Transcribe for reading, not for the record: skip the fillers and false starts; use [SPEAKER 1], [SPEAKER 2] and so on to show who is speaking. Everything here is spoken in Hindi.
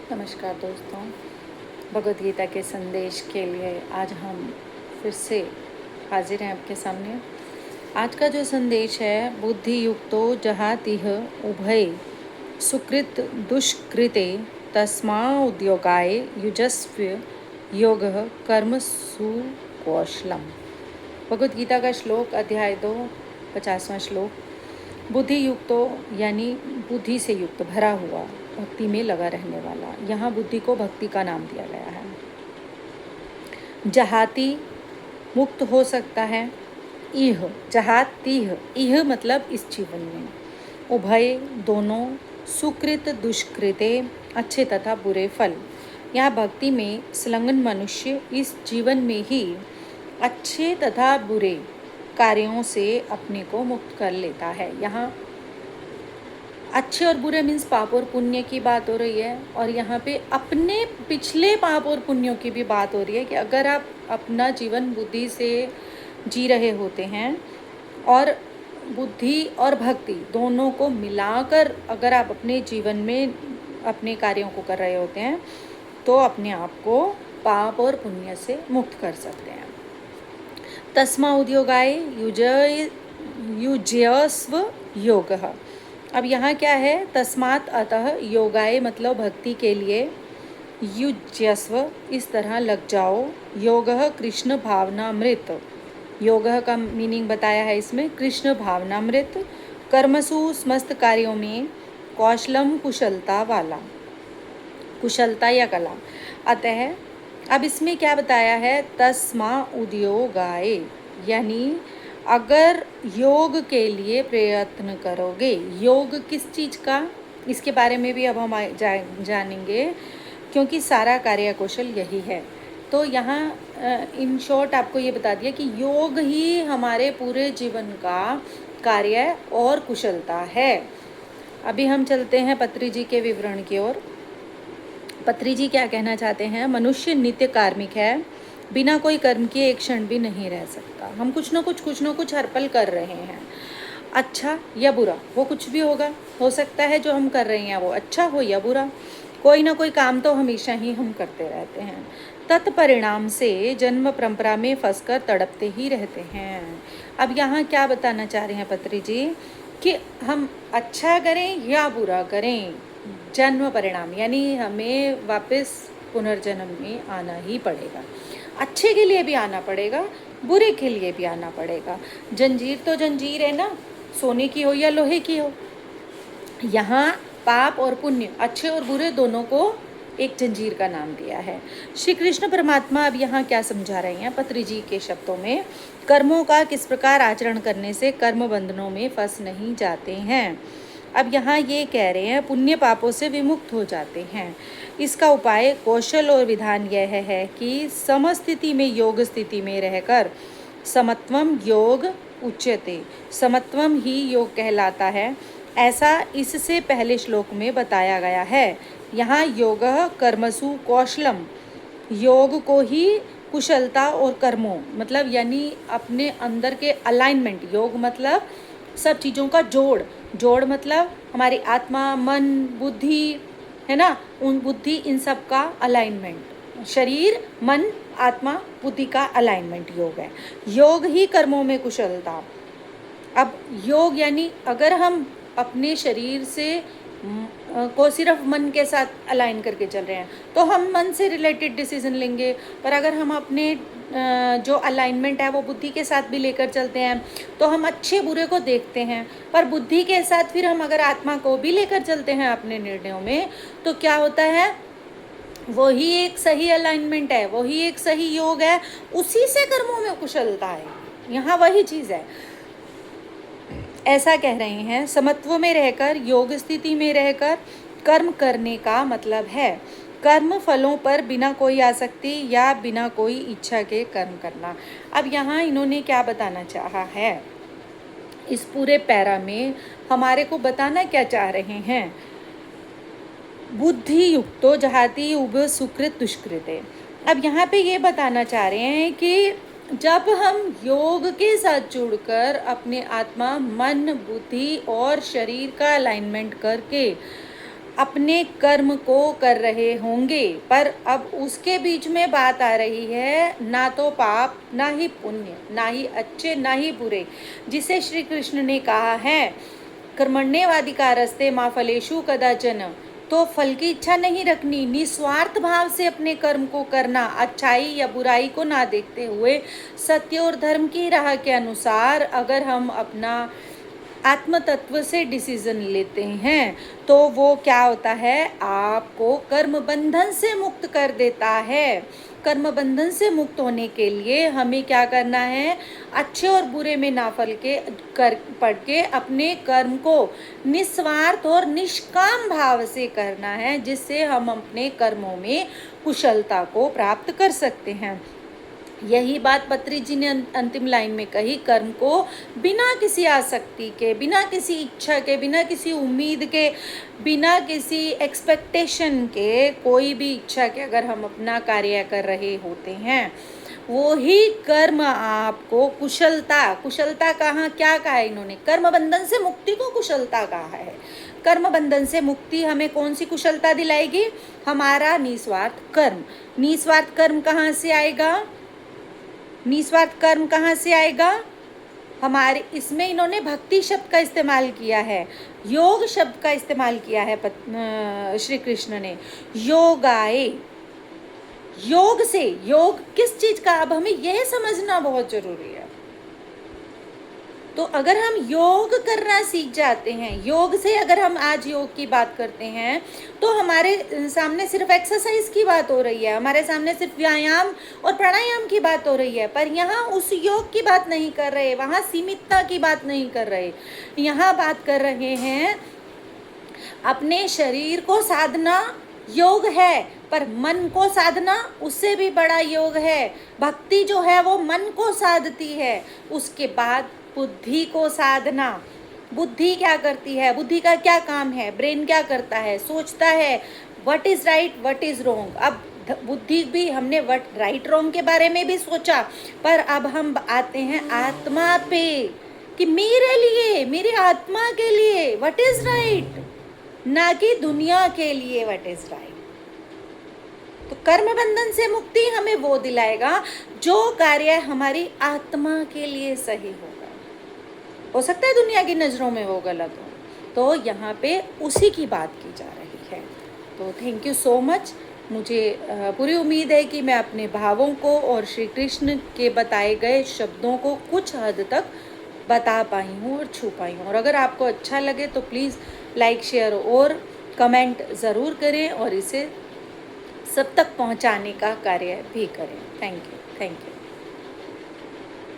[SPEAKER 1] नमस्कार दोस्तों, भगवद गीता के संदेश के लिए आज हम फिर से हाजिर हैं आपके सामने। आज का जो संदेश है, बुद्धि युक्तो जहातिह उभय सुकृत दुष्कृते तस्मा उद्योगाय युजस्व योगः कर्मसु कौशलम। भगवद गीता का श्लोक, अध्याय 2, 50वां श्लोक। बुद्धि युक्तो यानी बुद्धि से युक्त, भरा हुआ, भक्ति में लगा रहने वाला। यहाँ बुद्धि को भक्ति का नाम दिया गया है। जहाती मुक्त हो सकता है, इह जहातीह, इह मतलब इस जीवन में, उभय दोनों, सुकृत दुष्कृते अच्छे तथा बुरे फल। यहाँ भक्ति में संलग्न मनुष्य इस जीवन में ही अच्छे तथा बुरे कार्यों से अपने को मुक्त कर लेता है। यहाँ अच्छे और बुरे मीन्स पाप और पुण्य की बात हो रही है, और यहाँ पे अपने पिछले पाप और पुण्यों की भी बात हो रही है कि अगर आप अपना जीवन बुद्धि से जी रहे होते हैं और बुद्धि और भक्ति दोनों को मिलाकर अगर आप अपने जीवन में अपने कार्यों को कर रहे होते हैं तो अपने आप को पाप और पुण्य से मुक्त कर सकते हैं। तस्मा उद्योगाय युज्यस्व योगः। अब यहाँ क्या है, तस्मात् अतः, योगाय मतलब भक्ति के लिए, युज्यस्व इस तरह लग जाओ, योगः कृष्ण भावनामृत, योगः का मीनिंग बताया है इसमें, कृष्ण भावनामृत, कर्मसु समस्त कार्यों में, कौशलम कुशलता वाला, कुशलता या कला। अतः अब इसमें क्या बताया है, तस्मा उद्योगाय यानी अगर योग के लिए प्रयत्न करोगे। योग किस चीज़ का, इसके बारे में भी अब हम जानेंगे, क्योंकि सारा कार्य कौशल यही है। तो यहाँ इन शॉर्ट आपको ये बता दिया कि योग ही हमारे पूरे जीवन का कार्य और कुशलता है। अभी हम चलते हैं पत्री जी के विवरण की ओर। पत्री जी क्या कहना चाहते हैं, मनुष्य नित्य कार्मिक है, बिना कोई कर्म किए एक क्षण भी नहीं रह सकता। हम कुछ न कुछ हर पल कर रहे हैं, अच्छा या बुरा, वो कुछ भी होगा, हो सकता है जो हम कर रहे हैं वो अच्छा हो या बुरा, कोई ना कोई काम तो हमेशा ही हम करते रहते हैं। तत्परिणाम से जन्म परंपरा में फंसकर तड़पते ही रहते हैं। अब यहाँ क्या बताना चाह रहे हैं पत्री जी कि हम अच्छा करें या बुरा करें, जन्म परिणाम यानी हमें वापस पुनर्जन्म में आना ही पड़ेगा। अच्छे के लिए भी आना पड़ेगा, बुरे के लिए भी आना पड़ेगा। जंजीर तो जंजीर है ना, सोने की हो या लोहे की हो। यहाँ पाप और पुण्य, अच्छे और बुरे दोनों को एक जंजीर का नाम दिया है। श्री कृष्ण परमात्मा अब यहाँ क्या समझा रहे हैं पत्री जी के शब्दों में, कर्मों का किस प्रकार आचरण करने से कर्म बंधनों में फंस नहीं जाते हैं। अब यहाँ ये कह रहे हैं पुण्य पापों से विमुक्त हो जाते हैं। इसका उपाय, कौशल और विधान यह है कि समस्थिति में, योग स्थिति में रहकर, समत्वम योग उच्यते, समत्वम ही योग कहलाता है, ऐसा इससे पहले श्लोक में बताया गया है। यहाँ योगः कर्मसु कौशलम, योग को ही कुशलता और कर्मों मतलब यानी अपने अंदर के अलाइनमेंट, योग मतलब सब चीज़ों का जोड़ मतलब हमारी आत्मा, मन, बुद्धि है ना, उन बुद्धि इन सब का अलाइनमेंट, शरीर, मन, आत्मा, बुद्धि का अलाइनमेंट योग है। योग ही कर्मों में कुशलता। अब योग यानी अगर हम अपने शरीर से को सिर्फ मन के साथ अलाइन करके चल रहे हैं तो हम मन से रिलेटेड डिसीजन लेंगे, पर अगर हम अपने जो अलाइनमेंट है वो बुद्धि के साथ भी लेकर चलते हैं तो हम अच्छे बुरे को देखते हैं, पर बुद्धि के साथ फिर हम अगर आत्मा को भी लेकर चलते हैं अपने निर्णयों में तो क्या होता है, वही एक सही अलाइनमेंट है, वही एक सही योग है, उसी से कर्मों में कुशलता है। यहाँ वही चीज़ है, ऐसा कह रहे हैं। समत्व में रहकर, योग स्थिति में रहकर कर्म करने का मतलब है कर्म फलों पर बिना कोई आसक्ति या बिना कोई इच्छा के कर्म करना। अब यहाँ इन्होंने क्या बताना चाहा है, इस पूरे पैरा में हमारे को बताना क्या चाह रहे हैं, बुद्धि युक्तो जहाति उभ सुकृत दुष्कृते। अब यहाँ पे ये बताना चाह रहे हैं कि जब हम योग के साथ जुड़कर अपने आत्मा, मन, बुद्धि और शरीर का अलाइनमेंट करके अपने कर्म को कर रहे होंगे, पर अब उसके बीच में बात आ रही है, ना तो पाप ना ही पुण्य, ना ही अच्छे ना ही बुरे, जिसे श्री कृष्ण ने कहा है कर्मण्येवाधिकारस्ते मा फलेषु कदाचन, तो फल की इच्छा नहीं रखनी, निस्वार्थ भाव से अपने कर्म को करना, अच्छाई या बुराई को ना देखते हुए सत्य और धर्म की राह के अनुसार अगर हम अपना आत्म तत्व से डिसीजन लेते हैं तो वो क्या होता है, आपको कर्म बंधन से मुक्त कर देता है। कर्म बंधन से मुक्त होने के लिए हमें क्या करना है, अच्छे और बुरे में ना फल के कर पढ़ के अपने कर्म को निस्वार्थ और निष्काम भाव से करना है, जिससे हम अपने कर्मों में कुशलता को प्राप्त कर सकते हैं। यही बात पत्री जी ने अंतिम लाइन में कही, कर्म को बिना किसी आसक्ति के, बिना किसी इच्छा के, बिना किसी उम्मीद के, बिना किसी एक्सपेक्टेशन के, कोई भी इच्छा के अगर हम अपना कार्य कर रहे होते हैं, वो ही कर्म आपको कुशलता कहाँ क्या कहा है इन्होंने, कर्म बंधन से मुक्ति को कुशलता कहा है। कर्म बंधन से मुक्ति हमें कौन सी कुशलता दिलाएगी, हमारा निस्वार्थ कर्म। निस्वार्थ कर्म कहाँ से आएगा, निस्वार्थ कर्म कहाँ से आएगा, हमारे इसमें इन्होंने भक्ति शब्द का इस्तेमाल किया है, योग शब्द का इस्तेमाल किया है श्री कृष्ण ने। योगाए, योग से, योग किस चीज का, अब हमें यह समझना बहुत जरूरी है। तो अगर हम योग करना सीख जाते हैं, योग से अगर हम आज योग की बात करते हैं तो हमारे सामने सिर्फ एक्सरसाइज की बात हो रही है, हमारे सामने सिर्फ व्यायाम और प्राणायाम की बात हो रही है, पर यहाँ उस योग की बात नहीं कर रहे, वहाँ सीमितता की बात नहीं कर रहे, यहाँ बात कर रहे हैं अपने शरीर को साधना योग है, पर मन को साधना उससे भी बड़ा योग है। भक्ति जो है वो मन को साधती है, उसके बाद बुद्धि को साधना। बुद्धि क्या करती है, बुद्धि का क्या काम है, ब्रेन क्या करता है, सोचता है what is right what is wrong. अब बुद्धि भी हमने व्हाट राइट रॉन्ग के बारे में भी सोचा, पर अब हम आते हैं आत्मा पे कि मेरे लिए, मेरी आत्मा के लिए व्हाट इज राइट, ना कि दुनिया के लिए व्हाट इज राइट। तो कर्म बंधन से मुक्ति हमें वो दिलाएगा जो कार्य हमारी आत्मा के लिए सही होगा। हो सकता है दुनिया की नज़रों में वो गलत हो, तो यहाँ पे उसी की बात की जा रही है। तो थैंक यू सो मच। मुझे पूरी उम्मीद है कि मैं अपने भावों को और श्री कृष्ण के बताए गए शब्दों को कुछ हद तक बता पाई हूँ और छू पाई हूँ। और अगर आपको अच्छा लगे तो प्लीज़ लाइक शेयर और कमेंट ज़रूर करें और इसे सब तक पहुँचाने का कार्य भी करें। Thank you.